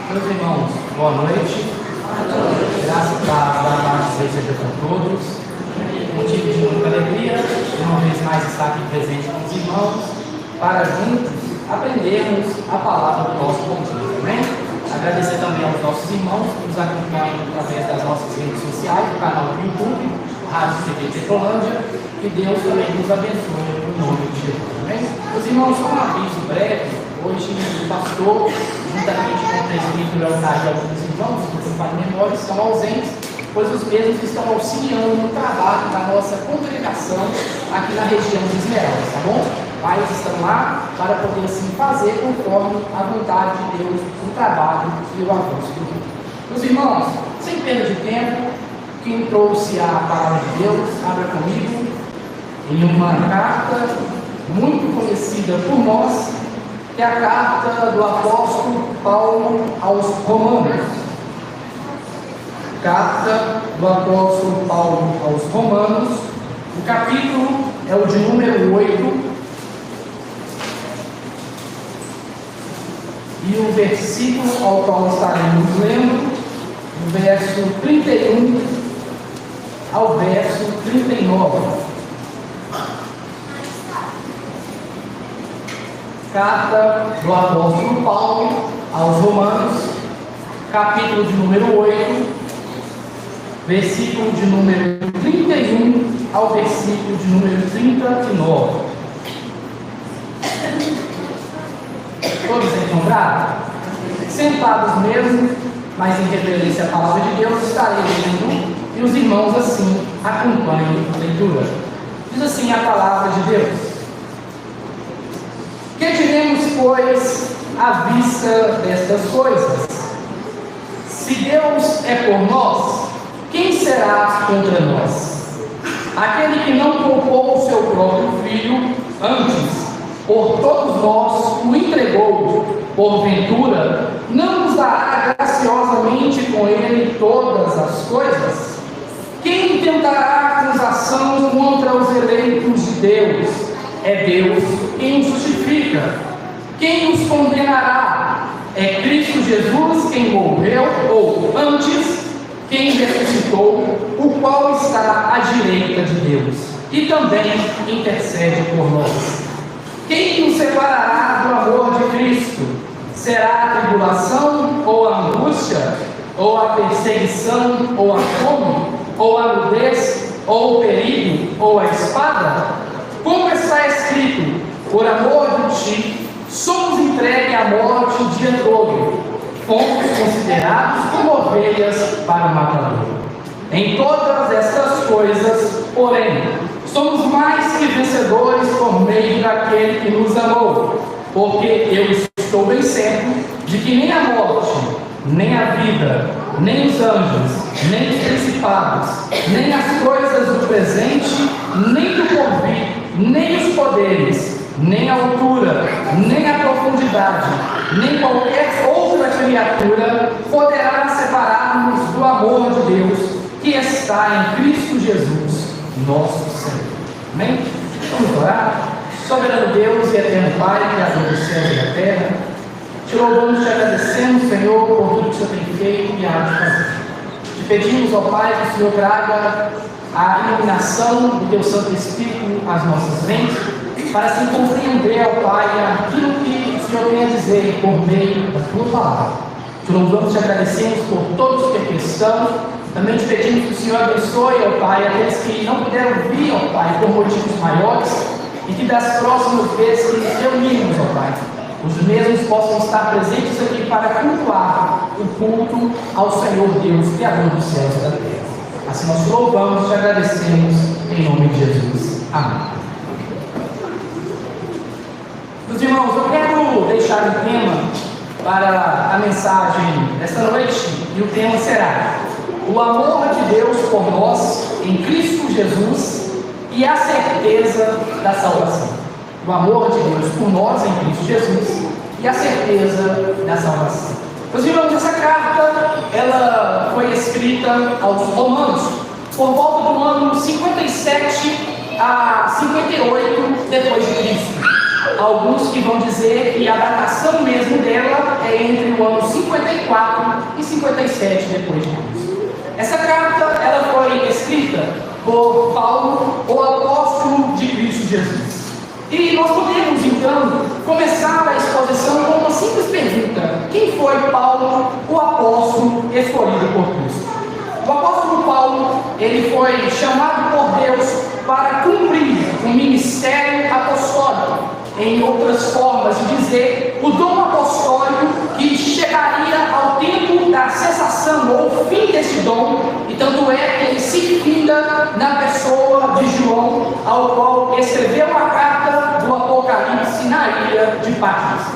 Meus irmãos, boa noite. Graças a Deus, a paz de Deus seja com todos. Motivo de muita alegria, uma vez mais estar aqui presente com os irmãos, para juntos aprendermos a palavra do nosso bom Deus. Amém? Agradecer também aos nossos irmãos que nos acompanham através das nossas redes sociais, do canal do YouTube, Rádio TV Petrolândia. Que Deus também nos abençoe no nome de Jesus. Amém? Os irmãos, só um aviso breve. Hoje o pastor, juntamente com o presbítero Eltar e alguns irmãos, que não fazem memória, estão ausentes, pois os mesmos estão auxiliando no trabalho da nossa congregação aqui na região de Esmeraldas, tá bom? Mas estão lá para poder assim fazer conforme a vontade de Deus, o trabalho e o avanço do mundo. Meus irmãos, sem perda de tempo, quem trouxe a palavra de Deus, abra comigo em uma carta muito conhecida por nós, que é a carta do apóstolo Paulo aos Romanos. Carta do apóstolo Paulo aos Romanos. O capítulo é o de número 8. E o versículo ao qual estaremos lendo, do verso 31 ao verso 39. Carta do apóstolo Paulo aos Romanos, capítulo de número 8, versículo de número 31 ao versículo de número 39. Todos encontraram? Sentados mesmo, mas em referência à palavra de Deus, estarei lendo e os irmãos assim acompanhem a leitura. Diz assim a palavra de Deus: que diremos, pois, à vista destas coisas? Se Deus é por nós, quem será contra nós? Aquele que não poupou o seu próprio filho, antes, por todos nós o entregou, porventura, não nos dará graciosamente com ele todas as coisas? Quem tentará acusação contra os eleitos de Deus? É Deus quem os justifica. Quem os condenará? É Cristo Jesus quem morreu, ou antes, quem ressuscitou, o qual está à direita de Deus, e também intercede por nós. Quem nos separará do amor de Cristo? Será a tribulação, ou a angústia, ou a perseguição, ou a fome, ou a nudez, ou o perigo, ou a espada? Como está escrito: por amor de ti, somos entregues à morte o dia todo, fomos considerados como ovelhas para o matador. Em todas estas coisas, porém, somos mais que vencedores por meio daquele que nos amou, porque eu estou bem certo de que nem a morte, nem a vida, nem os anjos, nem os principados, nem as coisas do presente, nem do porvir, nem os poderes, nem a altura, nem a profundidade, nem qualquer outra criatura poderá separar-nos do amor de Deus que está em Cristo Jesus, nosso Senhor. Amém? Vamos orar. Soberano Deus e eterno Pai, Criador dos céus e da terra, te louvamos e te agradecemos, Senhor, por tudo que o Senhor tem feito e há de fazer. Te pedimos, ó Pai, que o Senhor traga a iluminação do Teu Santo Espírito às nossas mentes, para assim compreender, ó Pai, aquilo que o Senhor tem a dizer por meio da Tua palavra. Te louvamos e te agradecemos por todos que aqui estão. Também te pedimos que o Senhor abençoe, ó Pai, aqueles que não puderam vir, ó Pai, por motivos maiores, e que das próximas vezes que nos reunirmos, ó Pai, os mesmos possam estar presentes aqui para cultuar o culto ao Senhor Deus, Criador dos céus e da terra. Assim nós louvamos e te agradecemos em nome de Jesus. Amém. Meus irmãos, eu quero deixar um tema para a mensagem desta noite, e o tema será: o amor de Deus por nós em Cristo Jesus e a certeza da salvação. O amor de Deus por nós em Cristo Jesus e a certeza da salvação. Meus irmãos, essa carta ela foi escrita aos Romanos por volta do ano 57 a 58 depois de Cristo. Alguns que vão dizer que a datação mesmo dela é entre o ano 54 e 57 depois de Cristo. Essa carta ela foi escrita por Paulo, o apóstolo de Cristo Jesus. E nós podemos então começar a exposição com uma simples pergunta: quem foi Paulo, o apóstolo escolhido por Cristo? O apóstolo Paulo, ele foi chamado por Deus para cumprir o ministério apostólico. Em outras formas de dizer, o dom apostólico que chegaria ao tempo da cessação ou fim desse dom, e tanto é que ele se finda na pessoa de João, ao qual escreveu a carta do Apocalipse na ilha de Patmos.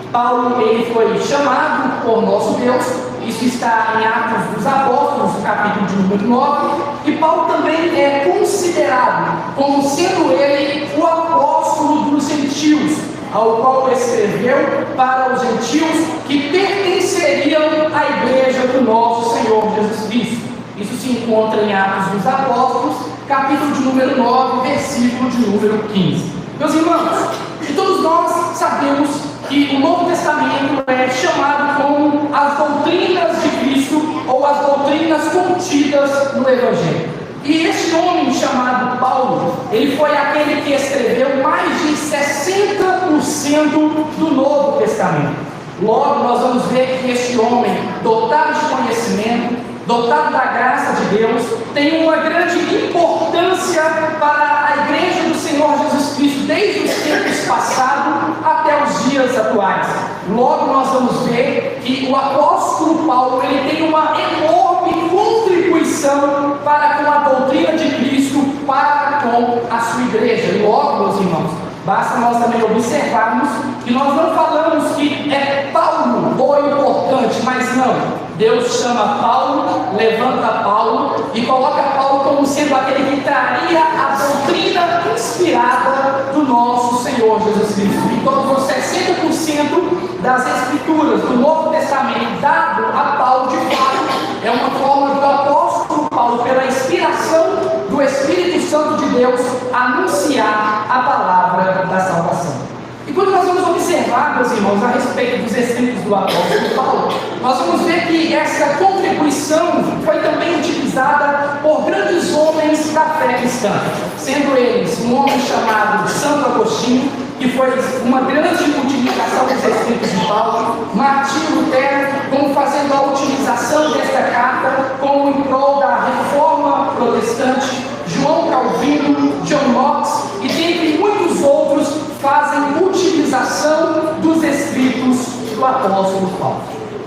Paulo, ele foi chamado por nosso Deus. Isso está em Atos dos Apóstolos, capítulo de número 9, e Paulo também é considerado como sendo ele o apóstolo dos gentios, ao qual escreveu para os gentios que pertenceriam à igreja do nosso Senhor Jesus Cristo. Isso se encontra em Atos dos Apóstolos, capítulo de número 9, versículo de número 15. Meus irmãos, e todos nós sabemos que o Novo Testamento é chamado como as doutrinas de Cristo ou as doutrinas contidas no Evangelho. E este homem chamado Paulo, ele foi aquele que escreveu mais de 60% do Novo Testamento. Logo, nós vamos ver que este homem, dotado de conhecimento, dotado da graça de Deus, tem uma grande importância para a igreja do Senhor Jesus Cristo, desde os tempos passados até os dias atuais. Logo nós vamos ver que o apóstolo Paulo, ele tem uma enorme contribuição para com a doutrina de Cristo, para com a sua igreja. E logo, meus irmãos, basta nós também observarmos que nós não falamos que é Paulo o importante, mas não. Deus chama Paulo, levanta Paulo e coloca Paulo como sendo aquele que traria a doutrina inspirada do nosso Senhor Jesus Cristo. E todos os 60% das escrituras do Novo Testamento dado a Paulo, de fato, é uma forma do apóstolo Paulo, pela inspiração do Espírito Santo de Deus, anunciar a palavra da salvação. E quando nós vamos observar, meus irmãos, a respeito dos escritos do apóstolo Paulo, nós vamos ver que essa contribuição foi também utilizada por grandes homens da fé cristã, sendo eles um homem chamado Santo Agostinho, que foi uma grande utilização dos escritos de Paulo, Martinho Lutero, como fazendo a utilização desta carta como em prol da reforma protestante, João Calvino, John Knox e dentre muitos outros fazem utilização dos escritos do apóstolo Paulo.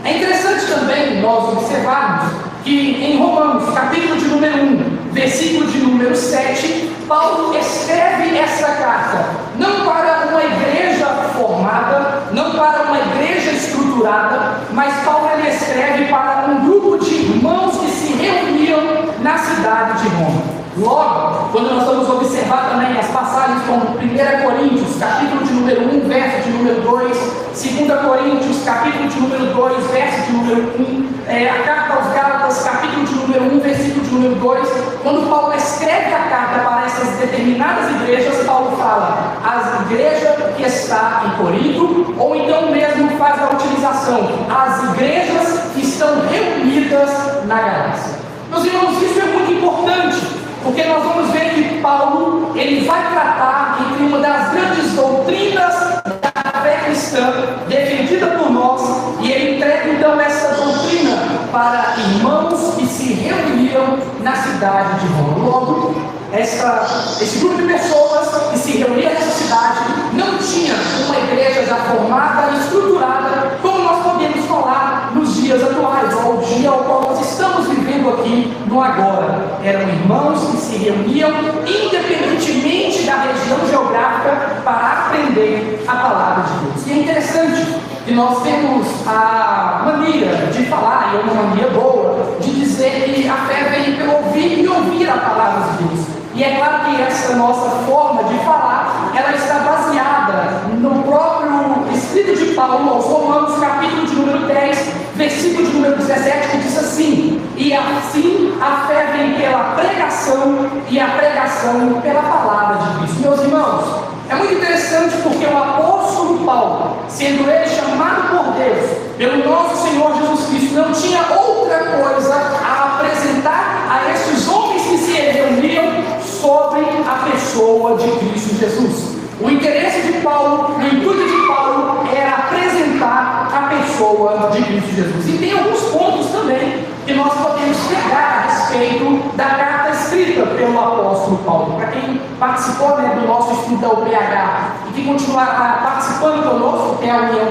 É interessante também nós observarmos que em Romanos, capítulo de número 1, versículo de número 7, Paulo escreve essa carta não para uma igreja formada, não para uma igreja estruturada, mas Paulo ele escreve para um grupo de irmãos que se reuniam na cidade de Roma. Logo, quando nós vamos observar também as passagens como 1 Coríntios, capítulo de número 1, verso de número 2, 2 Coríntios, capítulo de número 2, verso de número 1, a carta aos Gálatas, capítulo de número 1, versículo de número 2, quando Paulo escreve a carta para essas determinadas igrejas, Paulo fala, as igrejas que está em Corinto, ou então mesmo faz a utilização, as igrejas que estão reunidas na Galácia. Meus irmãos, isso é muito importante, porque nós vamos ver que Paulo, ele vai tratar entre uma das grandes doutrinas da fé cristã, defendida por nós, e ele entrega então essa doutrina para irmãos que se reuniram na cidade de Roma. Logo, esse grupo de pessoas que se reuniam nessa cidade não tinha uma igreja já formada e estruturada, como nós podemos falar nos dias atuais, ou o dia ao qual nós estamos vivendo aqui no agora. Eram irmãos que se reuniam independentemente da região geográfica para aprender a palavra de Deus. E é interessante que nós temos a mania de falar, e é uma mania boa, de dizer que a fé vem pelo ouvir e ouvir a palavra de Deus. E é claro que essa nossa forma de falar, ela está baseada no próprio escrito de Paulo aos Romanos, capítulo de número 10, versículo de número 17, que diz assim: e assim a fé vem pela pregação, e a pregação pela palavra de Cristo. Meus irmãos, é muito interessante porque o apóstolo Paulo, sendo ele chamado por Deus pelo nosso Senhor Jesus Cristo, não tinha outra coisa a apresentar a estes homens que se reuniam sobre a pessoa de Cristo Jesus. O interesse de Paulo, o intuito de Paulo era apresentar a pessoa de Cristo Jesus. E tem alguns pontos também que nós podemos pegar a respeito da carta escrita pelo apóstolo Paulo. Para quem participou do nosso estudo da UPH e que continuará participando conosco, que é a União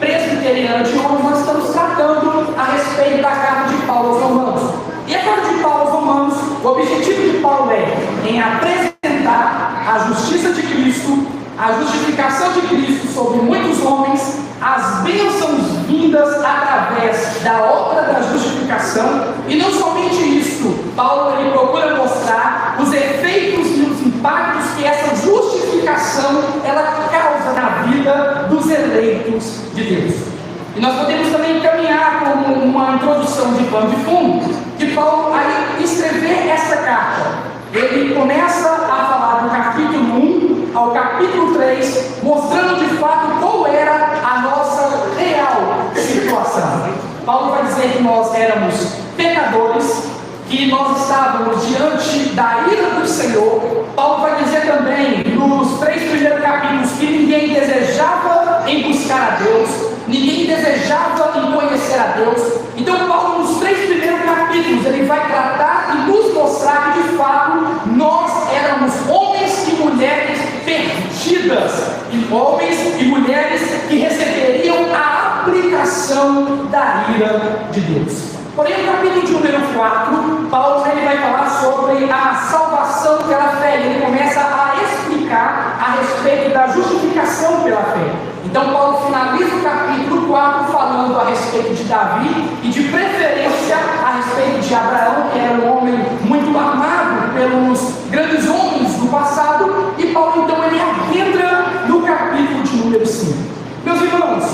Presbiteriana de Homens, nós estamos tratando a respeito da carta de Paulo aos Romanos. E a carta de Paulo aos Romanos, o objetivo de Paulo é em apresentar a justiça de Cristo, a justificação de Cristo sobre muitos homens, as bênçãos vindas através da obra da justificação, e não somente isso, Paulo ele procura mostrar os efeitos e os impactos que essa justificação ela causa na vida dos eleitos de Deus. E nós podemos também caminhar como uma introdução de pano de fundo, que Paulo, aí escrever essa carta, ele começa a falar do capítulo 1 ao capítulo 3, mostrando de fato qual era a nossa real situação. Paulo vai dizer que nós éramos pecadores, que nós estávamos diante da ira do Senhor. Paulo vai dizer também, nos 3 primeiros capítulos, que ninguém desejava em buscar a Deus, ninguém desejava em conhecer a Deus. Então Paulo, nos 3 primeiros capítulos, ele vai tratar e nos mostrar que de fato nós éramos homens e mulheres perdidas, e homens e mulheres que receberiam a aplicação da ira de Deus. Porém, no capítulo de número 4, Paulo ele vai falar sobre a salvação pela fé. Ele começa a explicar a respeito da justificação pela fé. Então, Paulo finaliza o capítulo 4 falando a respeito de Davi e, de preferência, a respeito de Abraão, que era um homem muito amado pelos grandes homens do passado. E Paulo, então, ele entra no capítulo de número 5. Meus irmãos,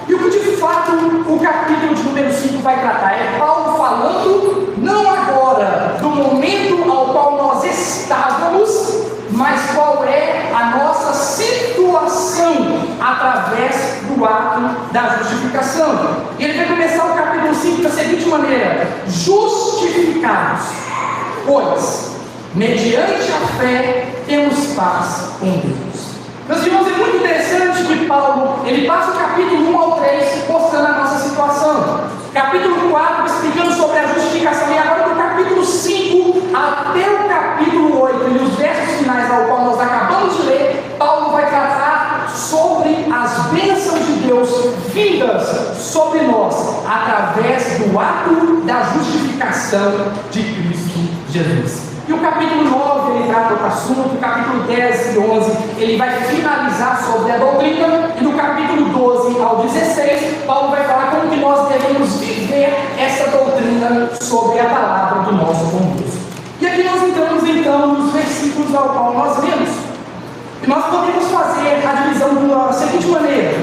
e o que de fato o capítulo de número 5 vai tratar? É Paulo falando, não agora do momento ao qual nós estávamos, mas qual é a nossa situação através do ato da justificação. E ele vai começar o capítulo 5 da seguinte maneira: justificados, pois, mediante a fé, temos paz com Deus. Meus irmãos, é muito interessante que Paulo, ele passa o capítulo 1 ao 3 mostrando a nossa situação. Capítulo 4 explicando sobre a justificação. E agora do capítulo 5 até o capítulo 8 e os versos finais ao qual nós acabamos de ler, Paulo vai tratar sobre as bênçãos de Deus vindas sobre nós através do ato da justificação de Cristo Jesus. E o capítulo 9 ele trata outro assunto, o capítulo 10 e 11 ele vai finalizar sobre a doutrina, e no capítulo 12 ao 16 Paulo vai falar como que nós devemos viver essa doutrina sobre a palavra do nosso bom Deus. E aqui nós entramos então nos versículos ao qual nós lemos, e nós podemos fazer a divisão da seguinte maneira: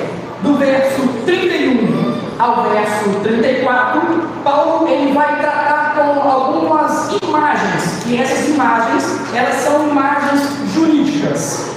do verso 31 ao verso 34, Paulo ele vai tratar com algumas imagens, e essas imagens, elas são imagens jurídicas.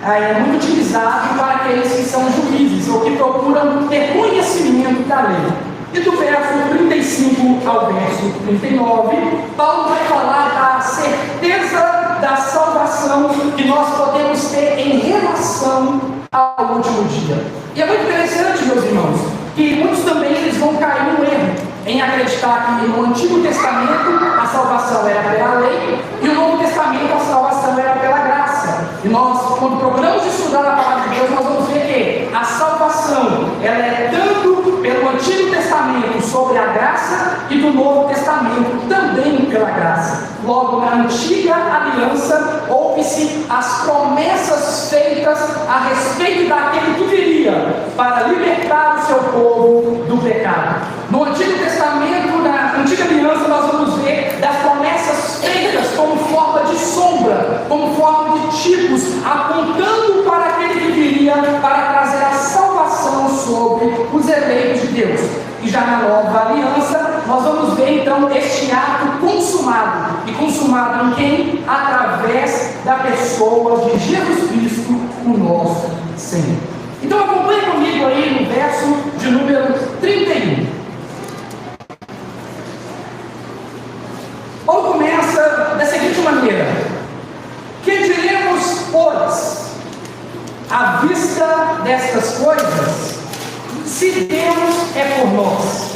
É muito utilizado para aqueles que são juízes, ou que procuram ter conhecimento da lei. E do verso 35 ao verso 39, Paulo vai falar da certeza da salvação que nós podemos ter em relação ao último dia. E é muito interessante, meus irmãos, que muitos também eles vão cair no erro em acreditar que no Antigo Testamento a salvação era pela lei e no Novo Testamento a salvação era pela graça. E nós, quando procuramos estudar a palavra de Deus, nós vamos ver que a salvação ela é tanto pelo Antigo Testamento sobre a graça e do Novo Testamento também pela graça. Logo, na Antiga Aliança houve-se as promessas feitas a respeito daquele que viria para libertar o seu povo do pecado. No Antigo Testamento, na Antiga Aliança, nós vamos ver das promessas feitas como forma de sombra, como forma de tipos, apontando para aquele que viria para trazer a salvação sobre os eleitos de Deus. E já na Nova Aliança, nós vamos ver então este ato consumado. E consumado em quem? Através da pessoa de Jesus Cristo, o nosso Senhor. Então acompanhe comigo aí no verso de número 31. Paulo começa da seguinte maneira: que diremos, pois, à vista destas coisas? Se Deus é por nós,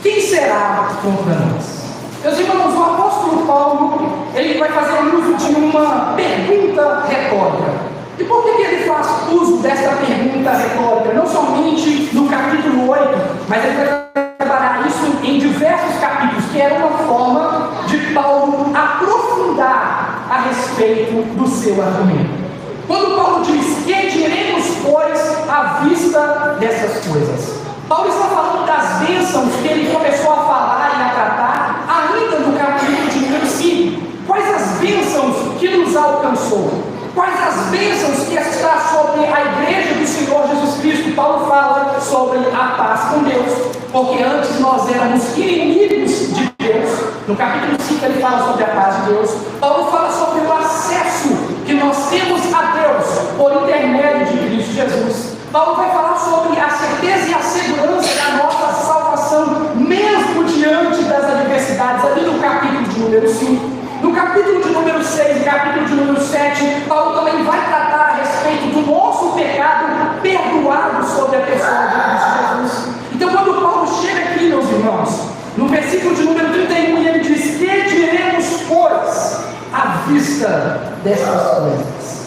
quem será contra nós? Meus irmãos, o apóstolo Paulo, ele vai fazer uso de uma pergunta retórica. E por que ele faz uso dessa pergunta retórica? Não somente no capítulo 8, mas ele vai trabalhar isso em diversos capítulos, que era uma forma de Paulo aprofundar a respeito do seu argumento. Quando Paulo diz: que diremos, pois, à vista dessas coisas? Paulo está falando das bênçãos que ele começou a falar e a tratar ainda no capítulo de número 5. Quais as bênçãos que nos alcançou? Quais as bênçãos que está sobre a igreja do Senhor Jesus Cristo? Paulo fala sobre a paz com Deus, porque antes nós éramos inimigos de Deus. No capítulo 5 ele fala sobre a paz de Deus. Paulo fala sobre o acesso que nós temos a Deus por intermédio de Cristo Jesus. Paulo vai falar sobre a certeza e a segurança da nossa salvação, mesmo diante das adversidades, ali no capítulo de número 5. No capítulo de número 6 e capítulo de número 7, Paulo também vai tratar a respeito do nosso pecado perdoado sobre a pessoa de Cristo Jesus. Então, quando Paulo chega aqui, meus irmãos, no versículo de número 31, ele diz: que diremos, pois, à vista dessas coisas?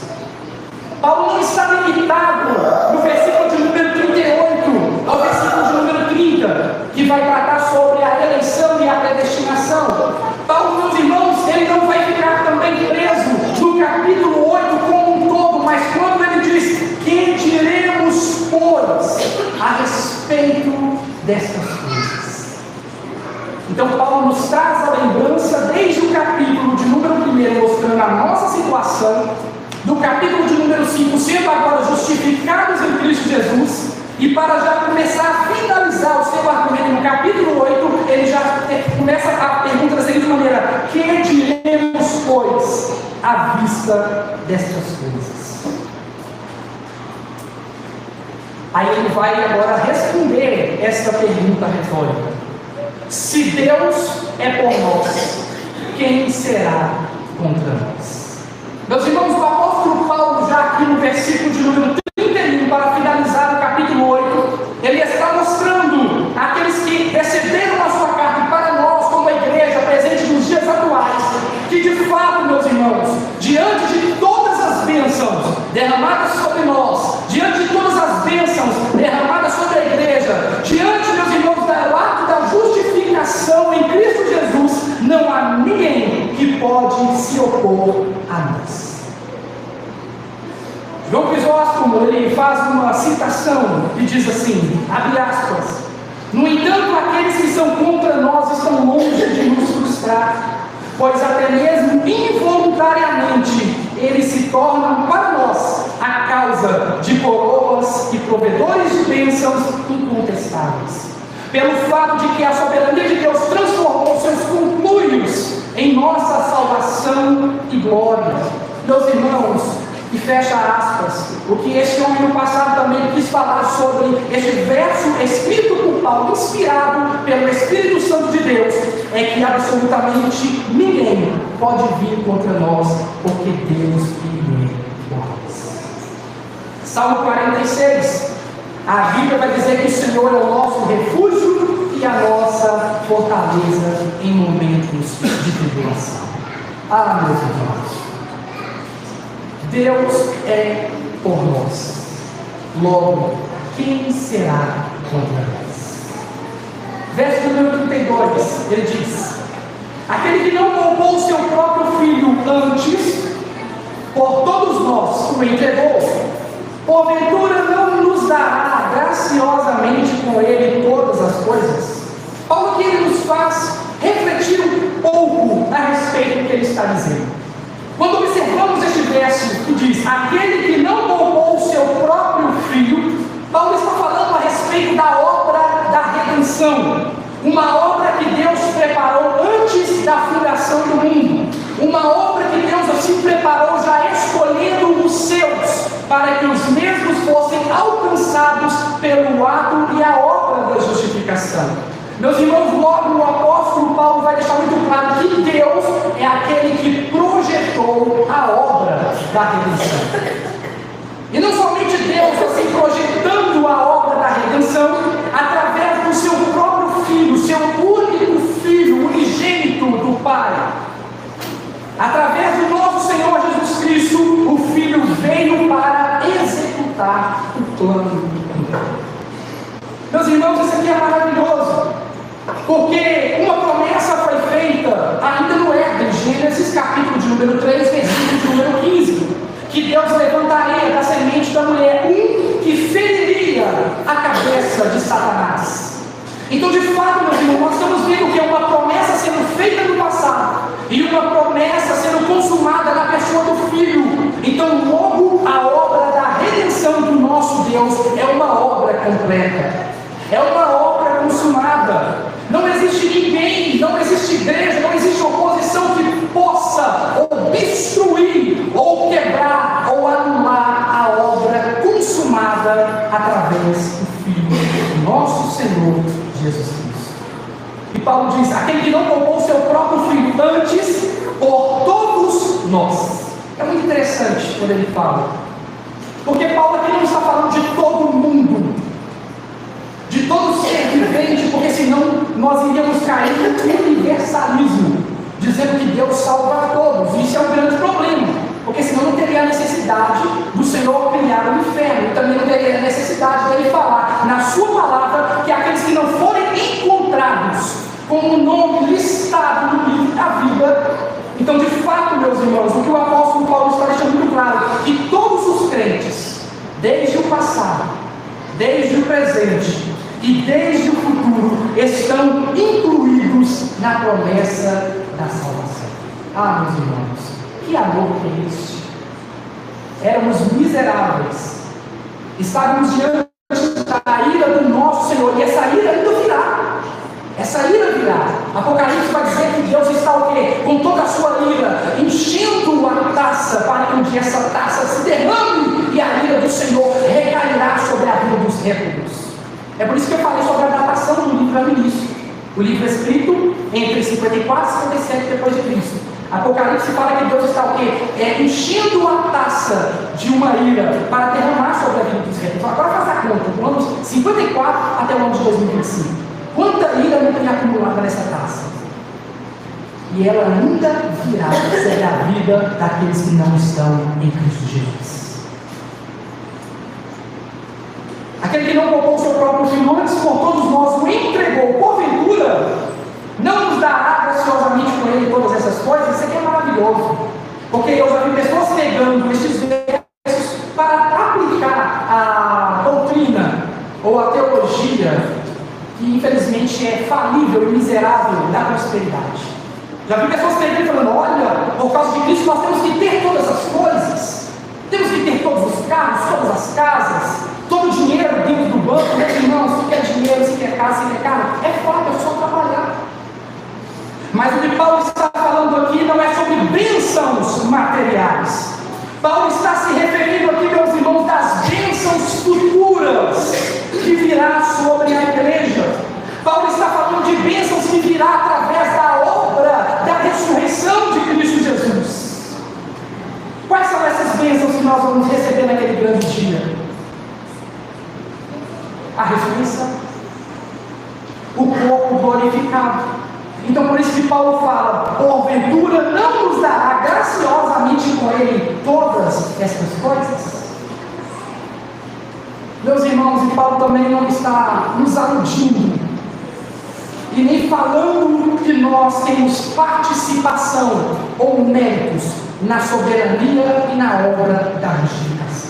Paulo não está limitado no versículo de número 38 ao versículo de número 30, que vai tratar sobre a eleição e a predestinação. Paulo, meus irmãos, ele não vai ficar também preso no capítulo 8 como um todo, mas quando ele diz: que diremos, pois, a respeito destas coisas? Então Paulo nos traz a lembrança desde o capítulo de número 1, mostrando a nossa situação, do capítulo de número 5, sendo agora justificados em Cristo Jesus, e para já começar a finalizar o seu argumento no capítulo 8, ele já começa a pergunta da seguinte maneira: que diremos, pois, à vista destas coisas? Aí ele vai agora responder esta pergunta retórica: se Deus é por nós, quem será contra nós? Meus irmãos, o apóstolo Paulo, já aqui no versículo de número 31, para finalizar o capítulo 8, ele está mostrando àqueles que receberam a sua carta, e para nós, como a igreja presente nos dias atuais, que de fato, meus irmãos, diante de todas as bênçãos derramadas sobre nós, diante de todas as bênçãos derramadas sobre a igreja, diante, meus irmãos, do ato da justificação em Cristo Jesus, não há ninguém que pode se opor a nós. João Crisóstomo, ele faz uma citação que diz assim, abre aspas: no entanto, aqueles que são contra nós estão longe de nos frustrar, pois até mesmo involuntariamente eles se tornam para nós a causa de coroas e provedores de bênçãos incontestáveis, pelo fato de que a soberania de Deus transformou seus conluios em nossa salvação e glória. Meus irmãos, e fecha aspas, o que este homem no passado também quis falar sobre este verso escrito por Paulo, inspirado pelo Espírito Santo de Deus, é que absolutamente ninguém pode vir contra nós, porque Deus é por nós. Salmo 46, a Bíblia vai dizer que o Senhor é o nosso refúgio e a nossa fortaleza em momentos de tribulação. Ah, meus irmãos, Deus é por nós, logo, quem será contra nós? Verso número 32, ele diz: aquele que não poupou o seu próprio filho antes, por todos nós o entregou, porventura não nos dará graciosamente com ele todas as coisas? Paulo aqui ele nos faz refletir um pouco a respeito do que ele está dizendo. Quando observamos este verso que diz: aquele que não poupou o seu próprio filho, Paulo está falando a respeito da obra da redenção, uma obra que Deus preparou antes da fundação do mundo, uma obra que Deus assim preparou já escolhendo os seus, para que os mesmos fossem alcançados pelo ato e a obra da justificação. Meus irmãos, logo o apóstolo Paulo vai deixar muito claro que Deus é aquele que projetou a obra da redenção. E não somente Deus, assim, projetando a obra da redenção através do seu próprio Filho, seu único Filho, unigênito do Pai. Através do nosso Senhor Jesus Cristo, o Filho veio para executar o plano de Deus. Meus irmãos, isso aqui é maravilhoso, porque uma promessa foi feita ainda no Éden, Gênesis capítulo de número 3, versículo de número 15, que Deus levantaria da semente da mulher um que feriria a cabeça de Satanás. Então, de fato, meus irmãos, nós estamos vendo que é uma promessa sendo feita no passado e uma promessa sendo consumada na pessoa do Filho. Então, logo a obra da redenção do nosso Deus é uma obra completa, é uma obra consumada. Não existe ninguém, não existe igreja, não existe oposição que possa obstruir, ou quebrar, ou anular a obra consumada através do Filho, nosso Senhor Jesus Cristo. E Paulo diz: aquele que não poupou o seu próprio Filho antes, por todos nós. É muito interessante quando ele fala, porque Paulo aqui não está falando de todo mundo, de todo ser vivente, porque senão nós iríamos cair no universalismo, dizendo que Deus salva a todos. Isso é um grande problema, porque senão não teria a necessidade do Senhor criar o inferno, também não teria a necessidade dele falar na sua palavra que aqueles que não forem encontrados com o nome listado no livro da vida. Então, de fato, meus irmãos, o que o apóstolo Paulo está deixando muito claro, que todos os crentes, desde o passado, desde o presente e desde o futuro, estão incluídos na promessa da salvação. Ah, meus irmãos, que amor que é este! Éramos miseráveis, estávamos diante da ira do nosso Senhor, e essa ira ainda virá. Essa ira virá. Apocalipse vai dizer que Deus está o quê? Com toda a sua ira, enchendo a taça, para que um dia essa taça se derrame e a ira do Senhor recairá sobre a vida dos réprobos. É por isso que eu falei sobre a datação do livro no início. O livro é escrito entre 54 e 57 depois de Cristo. Apocalipse fala que Deus está o quê? Enchendo a taça de uma ira para derramar sobre a vida dos réprobos. Agora faça a conta, do ano 54 até o ano de 2025. Quanta ira não tem acumulada nessa taça? E ela ainda virá sobre a vida daqueles que não estão em Cristo Jesus. Aquele que não poupou o seu próprio Filho antes, por todos nós o entregou, porventura, não nos dará graciosamente com ele todas essas coisas? Isso aqui é maravilhoso, porque eu já vi pessoas pegando estes versos para aplicar a doutrina ou a teologia que infelizmente é falível e miserável da prosperidade. Já vi pessoas pegando e falando: olha, por causa de Cristo nós temos que ter todas as coisas, temos que ter todos os carros, todas as casas, todo o dinheiro dentro do banco. Meus irmãos, se quer dinheiro, se quer casa, se quer carro, é fato, é só trabalhar. Mas o que Paulo está falando aqui não é sobre bênçãos materiais. Paulo está se referindo aqui, meus irmãos, das bênçãos futuras que virá sobre a igreja. Paulo está falando de bênçãos que virá através da obra da ressurreição de Cristo Jesus. Quais são essas bênçãos que nós vamos receber naquele grande dia? A ressurreição, o corpo glorificado. Então, por isso que Paulo fala: porventura não nos dará graciosamente com ele todas estas coisas? Meus irmãos, e Paulo também não está nos aludindo e nem falando que nós temos participação ou méritos na soberania e na obra da justificação.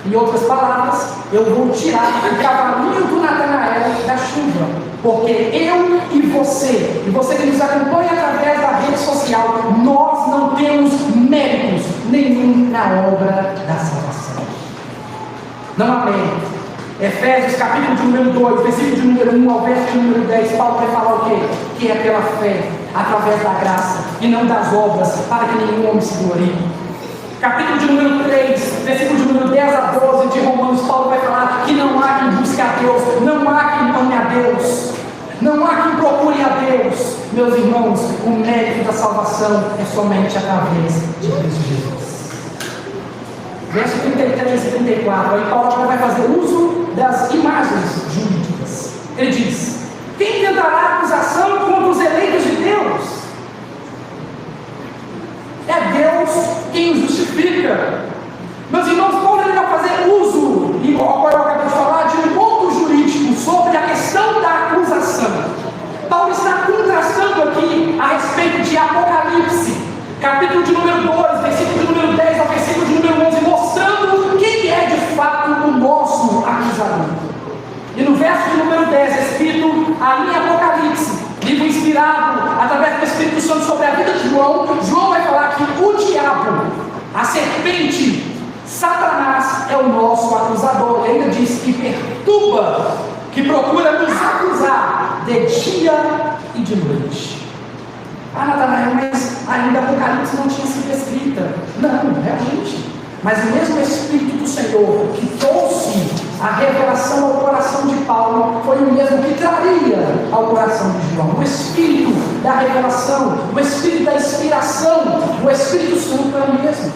Em outras palavras, eu vou tirar o cavalinho do Natanael da chuva, porque eu e você que nos acompanha através da rede social, nós não temos méritos nenhum na obra da salvação. Não há mérito. Efésios capítulo de número 2, versículo de número 1 ao verso de número 10, Paulo vai falar o quê? Que é pela fé, através da graça, e não das obras, para que nenhum homem se glorie. Capítulo de número 3, versículo de número 10 a 12 de Romanos, Paulo vai falar que não há quem busque a Deus, não há quem ame a Deus, não há quem procure a Deus. Meus irmãos, o mérito da salvação é somente através de Cristo Jesus. Verso 33 e 34, aí Paulo vai fazer uso das imagens jurídicas. Ele diz: quem tentará acusação contra os eleitos de Deus? É Deus quem os justifica. Meus irmãos, Paulo ele vai fazer uso, e agora eu acabei de falar, de um ponto jurídico sobre a questão da acusação. Paulo está contrastando aqui a respeito de Apocalipse, capítulo de número 2, versículo de número 10 ao versículo de número 11, mostrando quem é de fato o nosso acusador. E no verso de número 10, escrito ali em Apocalipse, livro inspirado através do Espírito Santo sobre a vida de João, João vai falar que o diabo, a serpente, Satanás é o nosso acusador. Ele ainda diz que perturba, que procura nos acusar de dia e de noite. Ah, Natanael, mas ainda Apocalipse não tinha sido escrita. Não, realmente. Mas o mesmo Espírito do Senhor que trouxe a revelação ao coração de Paulo foi o mesmo que traria ao coração de João. O Espírito da revelação, o Espírito da inspiração, o Espírito Santo é o mesmo.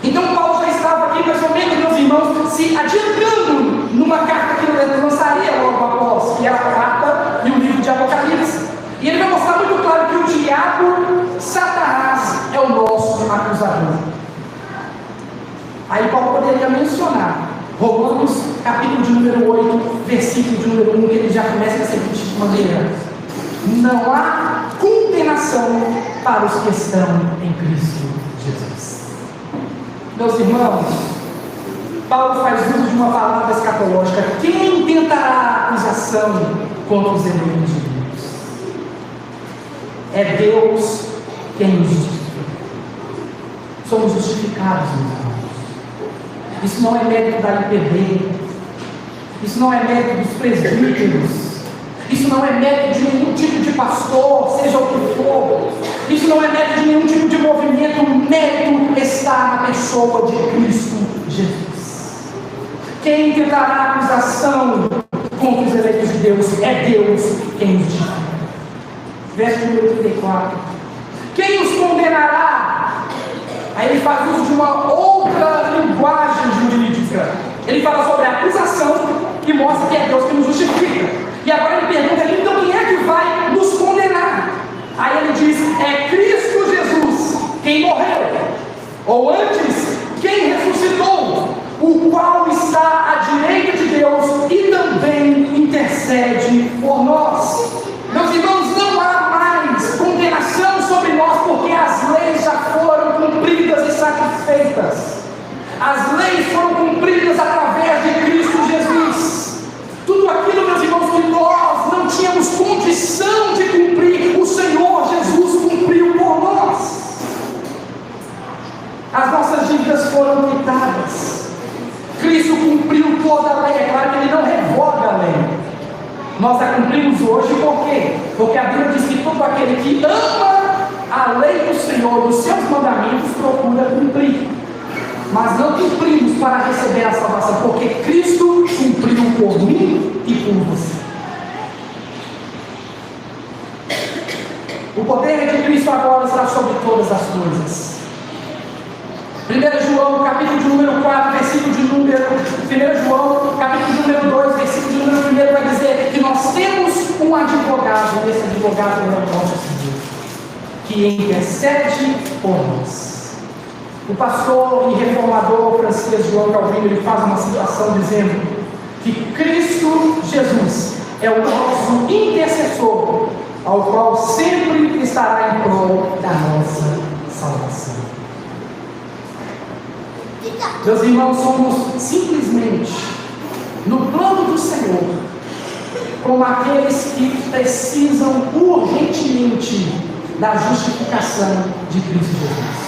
Então Paulo já estava aqui, mais ou menos, meus irmãos, se adiantando numa carta que ele lançaria logo após, que era a carta e o livro de Apocalipse. E ele vai mostrar muito claro que o diabo, Satanás, é o nosso acusador. Aí Paulo poderia mencionar Romanos, capítulo de número 8, versículo de número 1, que ele já começa da seguinte maneira: não há condenação para os que estão em Cristo Jesus. Meus irmãos, Paulo faz uso de uma palavra escatológica: quem tentará acusação contra os eleitos de Deus? É Deus quem nos justifica. Somos justificados, meus irmãos. Isso não é mérito da IPB, isso não é mérito dos presbíteros, isso não é mérito de nenhum tipo de pastor, seja o que for, isso não é mérito de nenhum tipo de movimento. O mérito está na pessoa de Cristo Jesus. Quem tentará acusação contra os eleitos de Deus? É Deus quem os justifica. Verso número 34: quem os condenará? Aí ele faz uso de uma outra linguagem jurídica. Ele fala sobre a acusação e mostra que é Deus que nos justifica. E agora ele pergunta: então quem é que vai nos condenar? Aí ele diz: é Cristo Jesus, quem morreu, ou antes, quem ressuscitou, o qual está à direita de Deus e também intercede por nós. Meus irmãos, não há mais condenação sobre nós, porque as leis já foram cumpridas e satisfeitas. As leis foram cumpridas através de Cristo Jesus. Tudo aquilo, meus irmãos, que nós não tínhamos condição de cumprir, o Senhor Jesus cumpriu por nós. As nossas dívidas foram quitadas. Cristo cumpriu toda a lei. É claro que Ele não revoga a lei. Nós a cumprimos hoje por quê? Porque a Bíblia diz que todo aquele que ama a lei do Senhor, os seus mandamentos, procura cumprir. Mas não cumprimos para receber a salvação, porque Cristo cumpriu por mim e por você. O poder de Cristo agora está sobre todas as coisas. 1 João, capítulo de número 4, versículo de número 1 João, capítulo de número 2, versículo de número 1, vai dizer que nós temos um advogado, e esse advogado é o nosso Senhor, que intercede por nós. O pastor e reformador francês João Calvino, ele faz uma citação dizendo que Cristo Jesus é o nosso intercessor, ao qual sempre estará em prol da nossa salvação. Meus irmãos, somos simplesmente no plano do Senhor, como aqueles que precisam urgentemente da justificação de Cristo Jesus.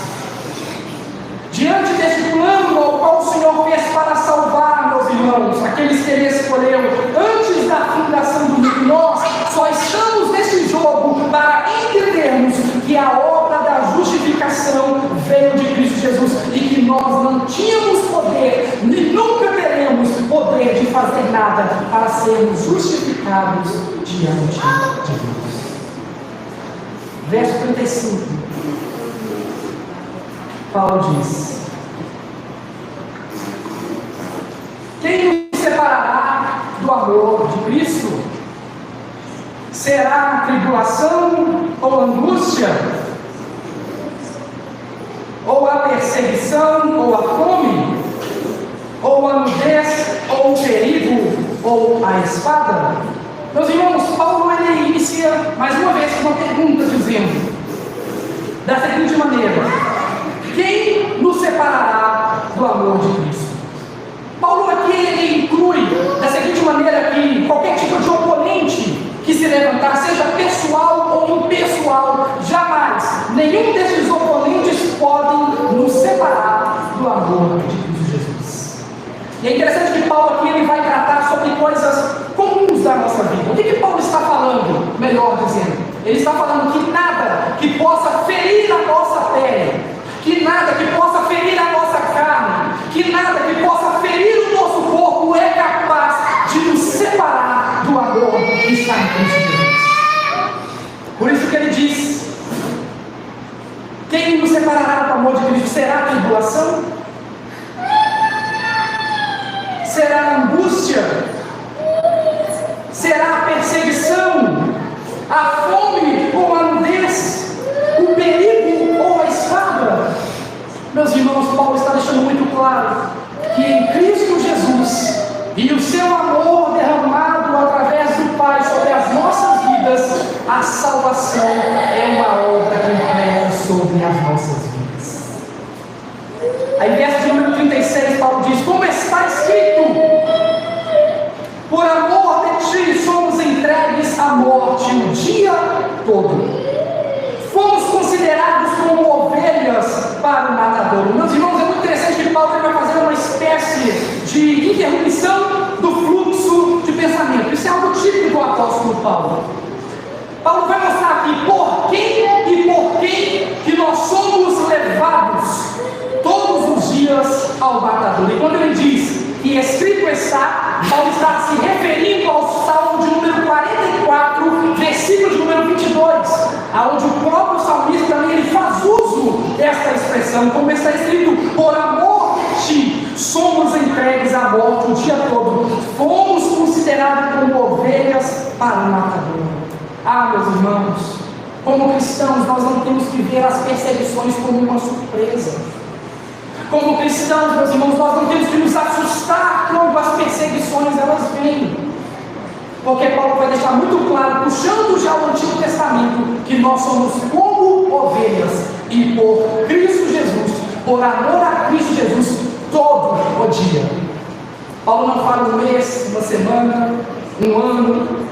Diante desse plano ao qual o Senhor fez para salvar, meus irmãos, aqueles que Ele escolheu antes da fundação do mundo, nós só estamos nesse jogo para entendermos que a obra da justificação veio de Cristo Jesus e que nós sermos justificados diante de Deus. Verso 35, Paulo diz: quem nos separará do amor de Cristo? Será a tribulação ou a angústia? Ou a perseguição, ou a fome? Ou a nudez, ou o perigo, ou a espada? Meus irmãos, Paulo ele inicia mais uma vez com uma pergunta dizendo da seguinte maneira: quem nos separará do amor de Cristo? Paulo aqui ele inclui da seguinte maneira que qualquer tipo de oponente que se levantar, seja pessoal ou impessoal, jamais nenhum desses oponentes podem nos separar do amor de Cristo Jesus. E é interessante que Paulo aqui ele vai tratar sobre coisas comuns da nossa vida. O que Paulo está falando? Melhor dizendo, ele está falando que nada que possa ferir a nossa pele, que nada que possa ferir a nossa carne, que nada que possa ferir o nosso corpo é capaz de nos separar do amor que está em Cristo Jesus. Por isso que ele diz: quem nos separará do amor de Cristo? Será a tribulação? Será a angústia? Será a perseguição? A fome ou a nudez? O perigo ou a espada? Meus irmãos, Paulo está deixando muito claro que em Cristo Jesus e o seu amor derramado através do Pai sobre as nossas vidas, a salvação é uma obra completa sobre as nossas vidas. Aí, verso de número 36, Paulo diz: como está escrito, por amor de ti somos entregues à morte o dia todo. Fomos considerados como ovelhas para o matadouro. Meus irmãos, é muito interessante que Paulo vai fazer uma espécie de interrupção do fluxo de pensamento. Isso é algo típico do apóstolo Paulo. Paulo vai mostrar aqui por quem e por quem que nós somos levados todos os dias ao matadouro. E quando ele diz que escrito está, Paulo está se referindo ao Salmo de número 44, versículo de número 22, aonde o próprio salmista também ele faz uso desta expressão, como está escrito: por amor de ti somos entregues à morte o dia todo, fomos considerados como ovelhas para o matadouro. Ah, meus irmãos, como cristãos nós não temos que ver as perseguições como uma surpresa. Como cristãos, meus irmãos, nós não temos que nos assustar quando as perseguições elas vêm, porque Paulo vai deixar muito claro, puxando já o Antigo Testamento, que nós somos como ovelhas, e por Cristo Jesus, por amor a Cristo Jesus, todo o dia. Paulo não fala um mês, uma semana, um ano,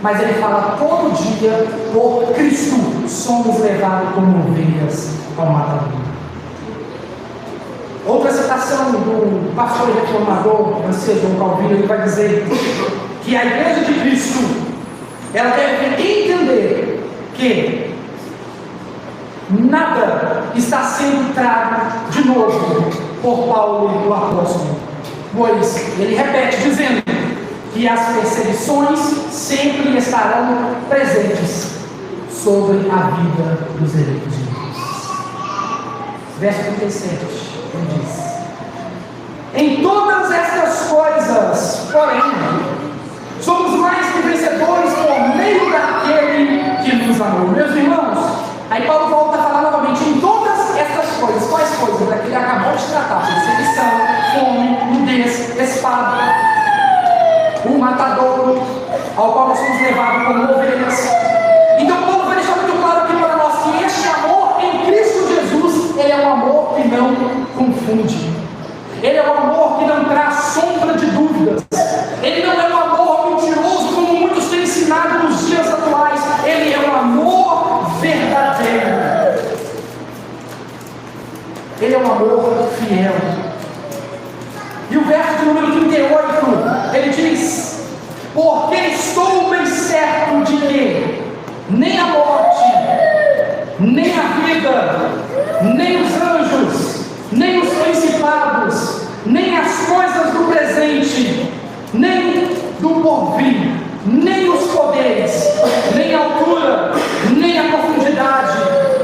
mas ele fala todo dia: por Cristo somos levados como ovelhas ao matadouro. Outra citação do pastor reformador francês João Calvino, ele vai dizer que a igreja de Cristo ela deve entender que nada está sendo trago de novo por Paulo, o apóstolo, pois ele repete dizendo que as perseguições sempre estarão presentes sobre a vida dos eleitos de Deus. Verso 37, ele diz: em todas estas coisas, porém, somos mais que vencedores por meio daquele que nos amou. Meus irmãos, aí Paulo volta a falar novamente: em todas estas coisas. Quais coisas? Daquele que ele acabou de tratar: perseguição, fome, nudez, espada, o matadouro, ao qual nós somos levados como ovelhas. Então Paulo vai deixar muito claro aqui para nós que este amor em Cristo Jesus, ele é um amor que não confunde, ele é um amor que não traz sombra de dúvidas, ele não é um amor mentiroso como muitos têm ensinado nos dias atuais, ele é um amor verdadeiro, ele é um amor fiel. E o verso de número 38, ele diz: porque estou bem certo de que nem a morte, nem a vida, nem os anjos, nem os principados, nem as coisas do presente, nem do porvir, nem os poderes, nem a altura, nem a profundidade,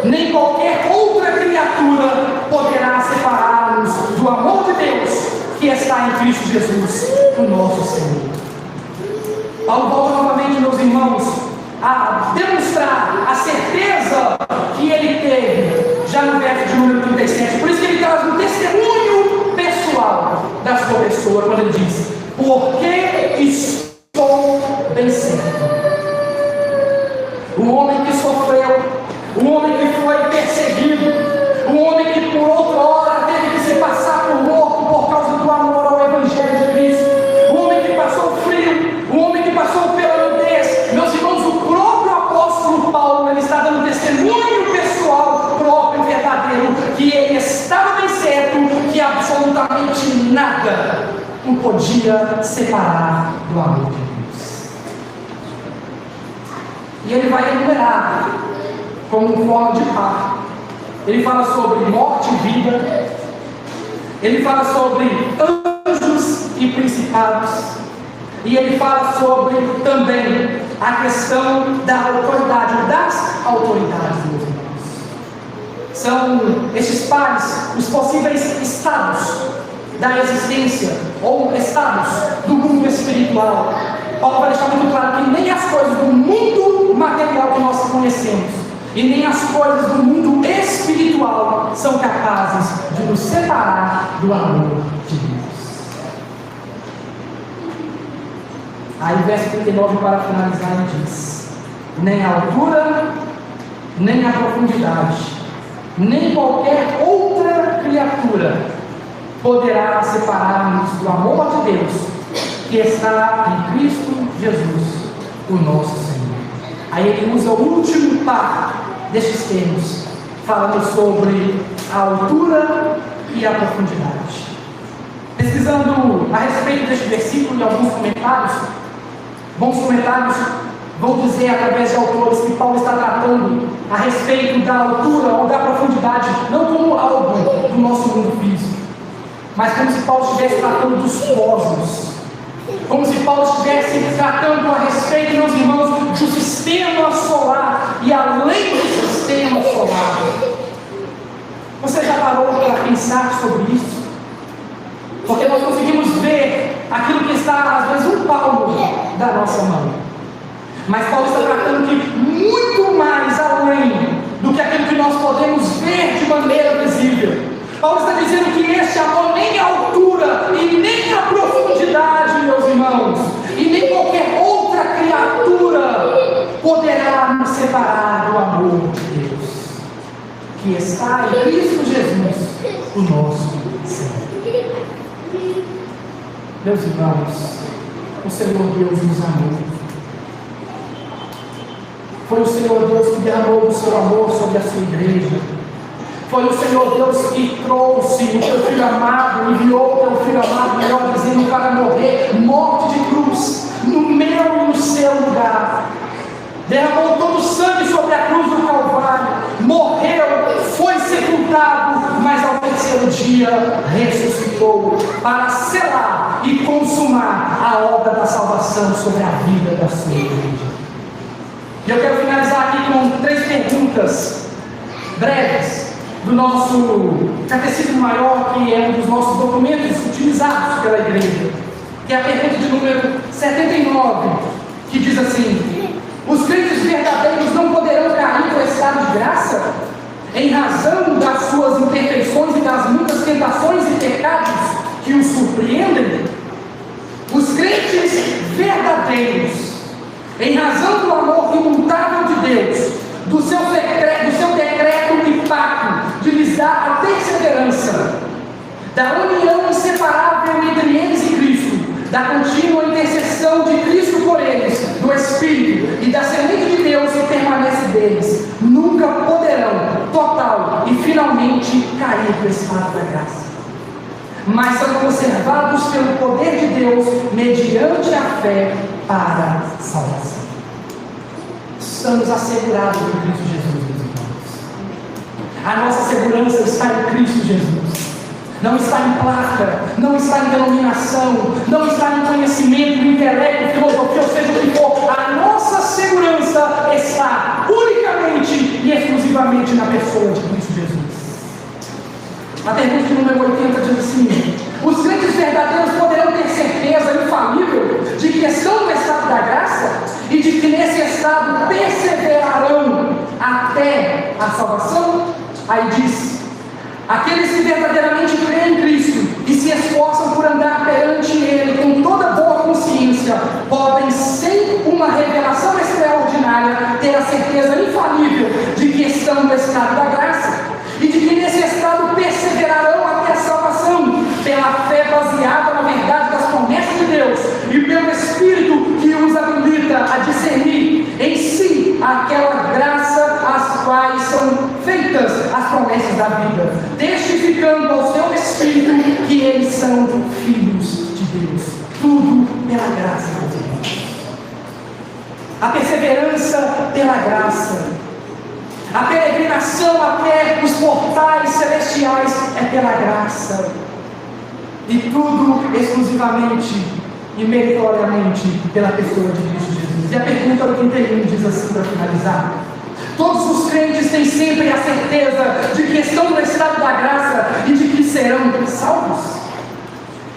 nem qualquer outra criatura poderá separar-nos do amor de Deus que está em Cristo Jesus, o nosso Senhor. Paulo volta novamente, meus irmãos, a demonstrar a certeza que ele teve, já no verso de número 37. Por isso que ele traz um testemunho pessoal da sua pessoa, quando ele diz: porque estou bem certo. O homem que sofreu, o homem que foi perseguido, o homem que por outrora teve que se passar por morto por causa do amor ao Evangelho de Cristo, o homem que passou frio, o homem que passou pela nudez. Meus irmãos, o próprio apóstolo Paulo, ele está dando testemunho pessoal próprio, verdadeiro, que ele estava bem certo, que absolutamente nada o podia separar do amor de Deus. E ele vai enumerar como forma de par. Ele fala sobre morte e vida, ele fala sobre anjos e principados, e ele fala sobre também a questão da autoridade, das autoridades, meus irmãos. São estes pares, os possíveis estados da existência, ou estados do mundo espiritual. Paulo vai deixar muito claro que nem as coisas do mundo material que nós conhecemos e nem as coisas do mundo espiritual são capazes de nos separar do amor de Deus. Aí verso 39, para finalizar, ele diz: nem a altura, nem a profundidade, nem qualquer outra criatura poderá separar-nos do amor de Deus que está em Cristo Jesus, o nosso Senhor. Aí ele usa o último par destes termos, falando sobre a altura e a profundidade. Pesquisando a respeito deste versículo e alguns comentários, bons comentários vão dizer, através de autores, que Paulo está tratando a respeito da altura ou da profundidade, não como algo do nosso mundo físico, mas como se Paulo estivesse tratando dos cosmos, como se Paulo estivesse tratando a respeito, meus irmãos, do sistema solar e além do sistema solar. Você já parou para pensar sobre isso? Porque nós conseguimos ver aquilo que está, às vezes, um palmo da nossa mão. Mas Paulo está tratando que muito mais além do que aquilo que nós podemos ver de maneira visível. Paulo está dizendo que este amor nem a altura e nem a profundidade, meus irmãos, e nem qualquer outra criatura poderá nos separar do amor de Deus, que está em Cristo Jesus, o nosso Senhor. Meus irmãos, o Senhor Deus nos amou. Foi o Senhor Deus que derramou o seu amor sobre a sua igreja. Foi o Senhor Deus que trouxe o teu filho amado, enviou o teu filho amado, melhor dizendo, para morrer, morte de cruz, no meu e no seu lugar. Derramou todo o sangue sobre a cruz do Calvário, morreu, foi sepultado, mas ao terceiro dia ressuscitou para selar e consumar a obra da salvação sobre a vida da sua igreja. E eu quero finalizar aqui com 3 perguntas breves do nosso Catecismo Maior, que é um dos nossos documentos utilizados pela igreja, que é a pergunta de número 79, que diz assim: os crentes verdadeiros não poderão cair no estado de graça, em razão das suas imperfeições e das muitas tentações e pecados que os surpreendem? Os crentes verdadeiros, em razão do amor imutável de Deus, do seu decreto e pacto de lhes dar a perseverança, da união inseparável entre eles e Cristo, da contínua intercessão de Cristo por eles, do Espírito e da semente de Deus que permanece deles, nunca poderão, total e finalmente, cair do estado da graça, mas são conservados pelo poder de Deus mediante a fé para a salvação. Estamos assegurados em Cristo Jesus, meus irmãos. A nossa segurança está em Cristo Jesus. não está em placa, não está em denominação, não está em conhecimento, intelecto, filosofia, ou seja, o que for. A nossa segurança está unicamente e exclusivamente na pessoa de Cristo Jesus. A pergunta de número 80 diz assim: os crentes verdadeiros poderão ter certeza infalível de que estão no estado da graça e de que nesse estado perseverarão até a salvação? Aí diz: aqueles que verdadeiramente creem em Cristo e se esforçam por andar perante Ele com toda boa consciência, podem, sem uma revelação extraordinária, ter a certeza infalível de que estão no estado da graça e de que nesse estado perseverarão até a salvação, pela fé baseada na verdade das promessas de Deus e pelo Espírito que os habilita a discernir em si aquela graça às quais são feitas as promessas da vida, testificando ao seu Espírito que eles são filhos de Deus. Tudo pela graça de Deus. A perseverança pela graça, a peregrinação até os portais celestiais é pela graça, e tudo exclusivamente e meritoriamente pela pessoa de Cristo Jesus. E a pergunta 81 diz assim, para finalizar: todos os crentes têm sempre a certeza de que estão no estado da graça e de que serão salvos?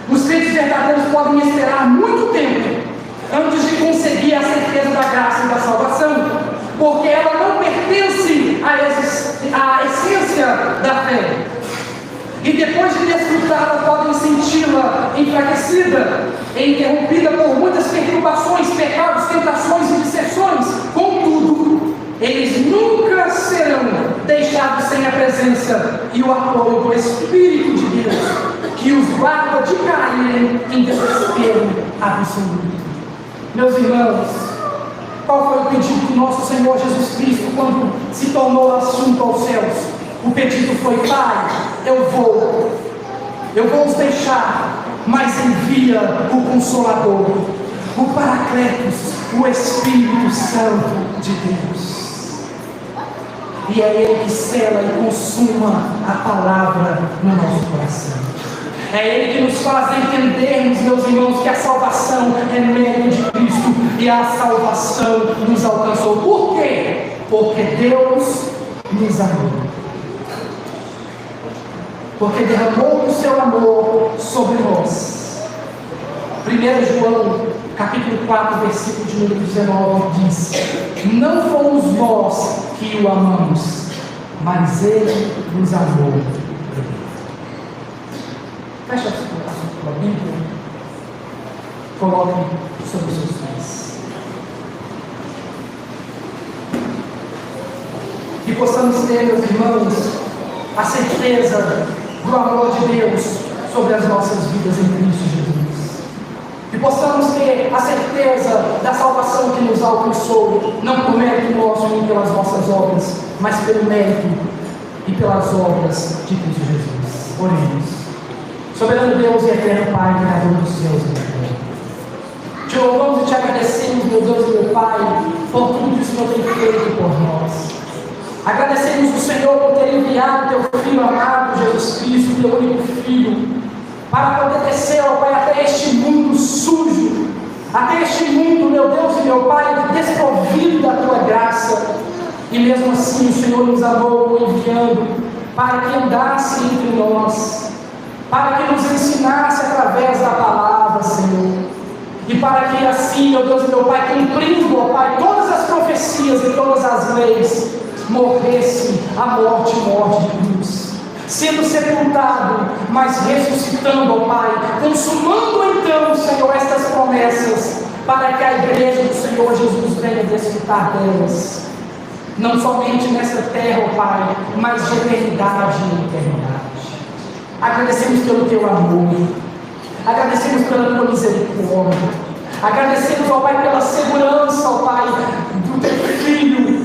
Os crentes verdadeiros podem esperar muito tempo antes de conseguir a certeza da graça e da salvação, porque ela não pertence à essência da fé. E depois de desfrutá-la, podem senti-la enfraquecida, interrompida por muitas perturbações, pecados, tentações e dissensões. Contudo, eles nunca serão deixados sem a presença e o apoio do Espírito de Deus, que os guarda de caírem em desespero absoluto. Meus irmãos, qual foi o pedido do nosso Senhor Jesus Cristo quando se tornou assunto aos céus? O pedido foi: Pai, eu vou os deixar, mas envia o Consolador, o Paracletos, o Espírito Santo de Deus. E é Ele que sela e consuma a palavra no nosso coração. É Ele que nos faz entendermos, meus irmãos, que a salvação é mérito de Cristo e a salvação nos alcançou. Por quê? Porque Deus nos amou. Porque derramou o seu amor sobre nós. 1 João, capítulo 4, versículo de número 19, diz: não fomos nós que o amamos, mas Ele nos amou. Feche a sua Bíblia, coloque sobre os seus pés. Que possamos ter, meus irmãos, a certeza do amor de Deus sobre as nossas vidas em Cristo Jesus. Que possamos ter a certeza da salvação que nos alcançou, não por mérito nosso nem pelas nossas obras, mas pelo mérito e pelas obras de Cristo Jesus. Oremos. Soberano Deus e eterno Pai, Criador dos céus e da terra, te louvamos e te agradecemos, meu Deus e meu Pai, por tudo que o Senhor tem feito por nós. Agradecemos o Senhor por ter enviado teu Filho amado, Jesus Cristo, teu único Filho, para poder descer, ó Pai, até este mundo sujo, até este mundo, meu Deus e meu Pai, desprovido da tua graça. E mesmo assim o Senhor nos amou enviando para que andasse entre nós, para que nos ensinasse através da palavra, Senhor, e para que assim, meu Deus e meu Pai, cumprindo, ó Pai, todas as profecias e todas as leis, morresse a morte de cruz, sendo sepultado, mas ressuscitando, ó Pai, consumando então, Senhor, estas promessas, para que a igreja do Senhor Jesus venha desfrutar delas, não somente nesta terra, ó Pai, mas de eternidade em eternidade. Agradecemos pelo teu amor, agradecemos pela tua misericórdia, agradecemos, ó Pai, pela segurança, ó Pai, do teu Filho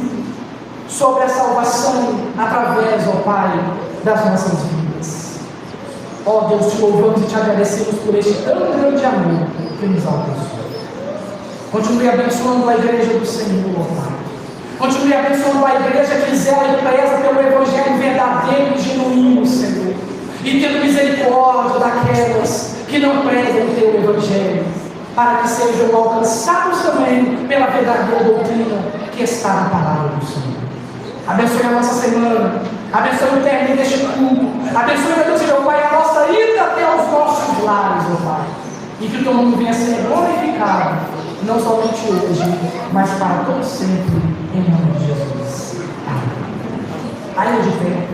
sobre a salvação através, ó Pai, das nossas vidas. Ó Deus, te louvamos e te agradecemos por este tão grande amor que nos alcançou. Continue abençoando a igreja do Senhor, ó Pai. Continue abençoando a igreja que zela e preza pelo Evangelho verdadeiro e genuíno, Senhor. e tendo misericórdia daquelas que não pregam o teu evangelho, para que sejam alcançados também pela verdadeira doutrina que está na palavra do Senhor. Abençoe a nossa semana, abençoe o término deste culto, abençoe, meu Deus, meu Pai, a nossa ida até os nossos lares, meu Pai, e que o teu nome venha a ser glorificado, não somente hoje, mas para todo sempre, em nome de Jesus. Amém. Ainda de pé,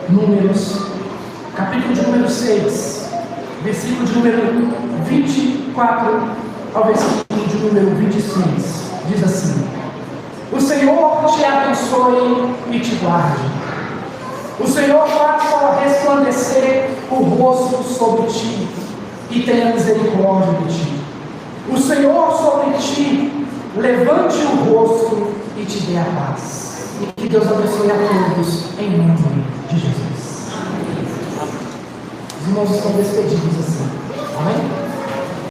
Números, capítulo de número 6, versículo de número 24 ao versículo de número 26, diz assim: o Senhor te abençoe e te guarde. O Senhor faça resplandecer o rosto sobre ti e tenha misericórdia de ti. O Senhor sobre ti levante o rosto e te dê a paz. E que Deus abençoe a todos em nome de Jesus. Os irmãos estão despedidos assim. Amém?